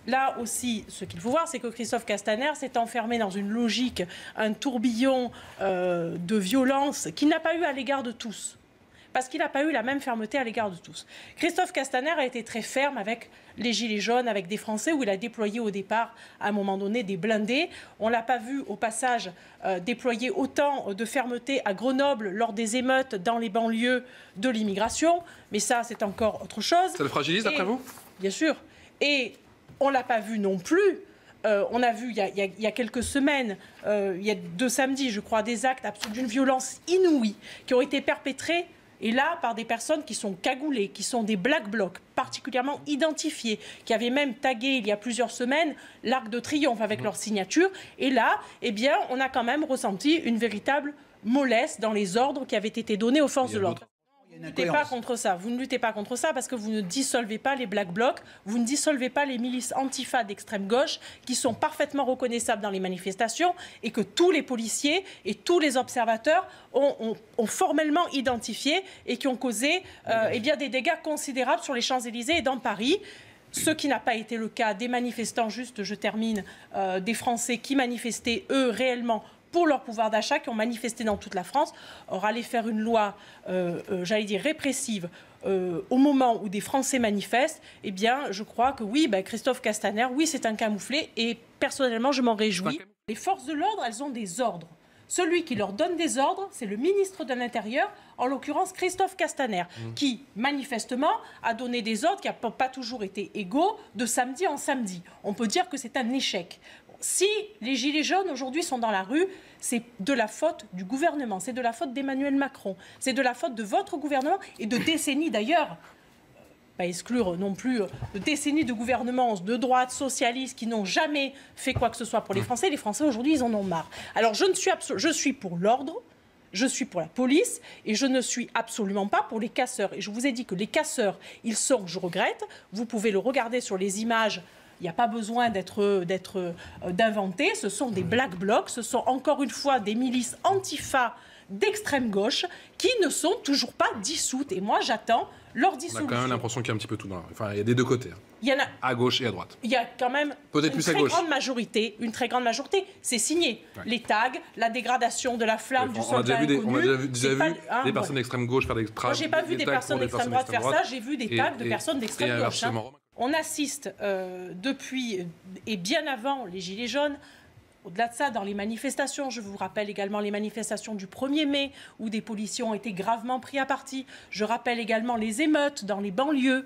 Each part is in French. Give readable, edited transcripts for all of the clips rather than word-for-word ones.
là aussi, ce qu'il faut voir, c'est que Christophe Castaner s'est enfermé dans une logique, un tourbillon de violence qu'il n'a pas eu à l'égard de tous. Parce qu'il n'a pas eu la même fermeté à l'égard de tous. Christophe Castaner a été très ferme avec les Gilets jaunes, avec des Français, où il a déployé au départ, à un moment donné, des blindés. On ne l'a pas vu, au passage, déployer autant de fermeté à Grenoble lors des émeutes dans les banlieues de l'immigration. Mais ça, c'est encore autre chose. Ça le fragilise, d'après vous? Bien sûr. Et on ne l'a pas vu non plus. On a vu il y a quelques semaines, il y a 2 samedis, je crois, des actes d'une violence inouïe qui ont été perpétrés. Et là, par des personnes qui sont cagoulées, qui sont des black blocs, particulièrement identifiés, qui avaient même tagué il y a plusieurs semaines l'Arc de Triomphe avec leur signature. Et là, eh bien, on a quand même ressenti une véritable mollesse dans les ordres qui avaient été donnés aux forces de l'ordre. Vous ne luttez pas contre ça. Vous ne luttez pas contre ça parce que vous ne dissolvez pas les Black Blocs, vous ne dissolvez pas les milices antifa d'extrême gauche qui sont parfaitement reconnaissables dans les manifestations et que tous les policiers et tous les observateurs ont formellement identifié et qui ont causé eh bien, des dégâts considérables sur les Champs-Élysées et dans Paris. Ce qui n'a pas été le cas des manifestants, juste je termine, des Français qui manifestaient eux réellement pour leur pouvoir d'achat, qui ont manifesté dans toute la France. Or, aller faire une loi, j'allais dire, répressive au moment où des Français manifestent, eh bien, je crois que oui, Christophe Castaner, oui, c'est un camouflet. Et personnellement, je m'en réjouis. Les forces de l'ordre, elles ont des ordres. Celui qui leur donne des ordres, c'est le ministre de l'Intérieur, en l'occurrence Christophe Castaner, qui, manifestement, a donné des ordres qui n'ont pas toujours été égaux de samedi en samedi. On peut dire que c'est un échec. Si les Gilets jaunes aujourd'hui sont dans la rue, c'est de la faute du gouvernement, c'est de la faute d'Emmanuel Macron, c'est de la faute de votre gouvernement et de décennies d'ailleurs, pas exclure non plus de décennies de gouvernements de droite, socialistes, qui n'ont jamais fait quoi que ce soit pour les Français. Les Français aujourd'hui, ils en ont marre. Alors je suis pour l'ordre, je suis pour la police et je ne suis absolument pas pour les casseurs. Et je vous ai dit que les casseurs, ils sont, je regrette, vous pouvez le regarder sur les images. Il n'y a pas besoin d'inventer. Ce sont des black blocs. Ce sont encore une fois des milices antifa d'extrême gauche qui ne sont toujours pas dissoutes. Et moi, j'attends leur dissolution. On a quand même l'impression qu'il y a un petit peu tout dans la... Enfin, il y a des deux côtés. Il y en a... À gauche et à droite. Il y a quand même une très grande majorité. C'est signé. Ouais. Les tags, la dégradation de la flamme du soldat inconnu. On a déjà vu des personnes d'extrême gauche faire des tags. Moi, j'ai pas vu des personnes d'extrême droite faire ça. J'ai vu des tags de personnes d'extrême gauche. On assiste depuis et bien avant les Gilets jaunes, au-delà de ça, dans les manifestations, je vous rappelle également les manifestations du 1er mai, où des policiers ont été gravement pris à partie. Je rappelle également les émeutes dans les banlieues,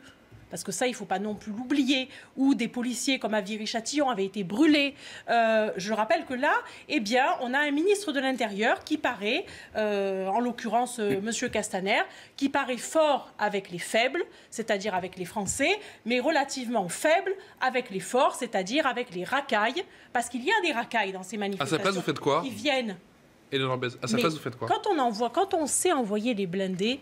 parce que ça, il ne faut pas non plus l'oublier, où des policiers comme à Viry-Châtillon avaient été brûlés. Je rappelle que là, eh bien, on a un ministre de l'Intérieur qui paraît, en l'occurrence M. Castaner, qui paraît fort avec les faibles, c'est-à-dire avec les Français, mais relativement faible avec les forts, c'est-à-dire avec les racailles, parce qu'il y a des racailles dans ces manifestations. À sa place, vous faites quoi? Qui viennent... À sa place, vous faites quoi? Quand on sait envoyer les blindés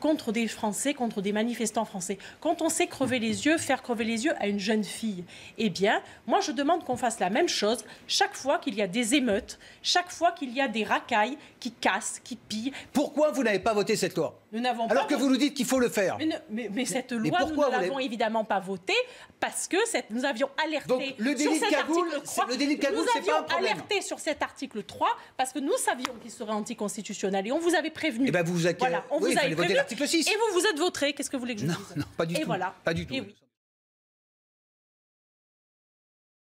contre des Français, contre des manifestants français, quand on sait crever les yeux, faire crever les yeux à une jeune fille, eh bien, moi, je demande qu'on fasse la même chose chaque fois qu'il y a des émeutes, chaque fois qu'il y a des racailles qui cassent, qui pillent. Pourquoi vous n'avez pas voté cette loi? Nous n'avons pas. Alors que vous nous dites qu'il faut le faire. Mais cette loi, nous ne l'avons évidemment pas votée parce que nous avions alerté. Donc, le délit de cagoule, c'est pas un problème. Nous avions alerté sur cet article 3 parce que nous savions qu'il serait anticonstitutionnel et on vous avait prévenu. Eh ben vous voilà, on vous avait prévenu. L'article 6. Et vous vous êtes voté. Qu'est-ce que vous voulez que je dise? Non, pas du tout. Et voilà. Pas du tout. Et oui.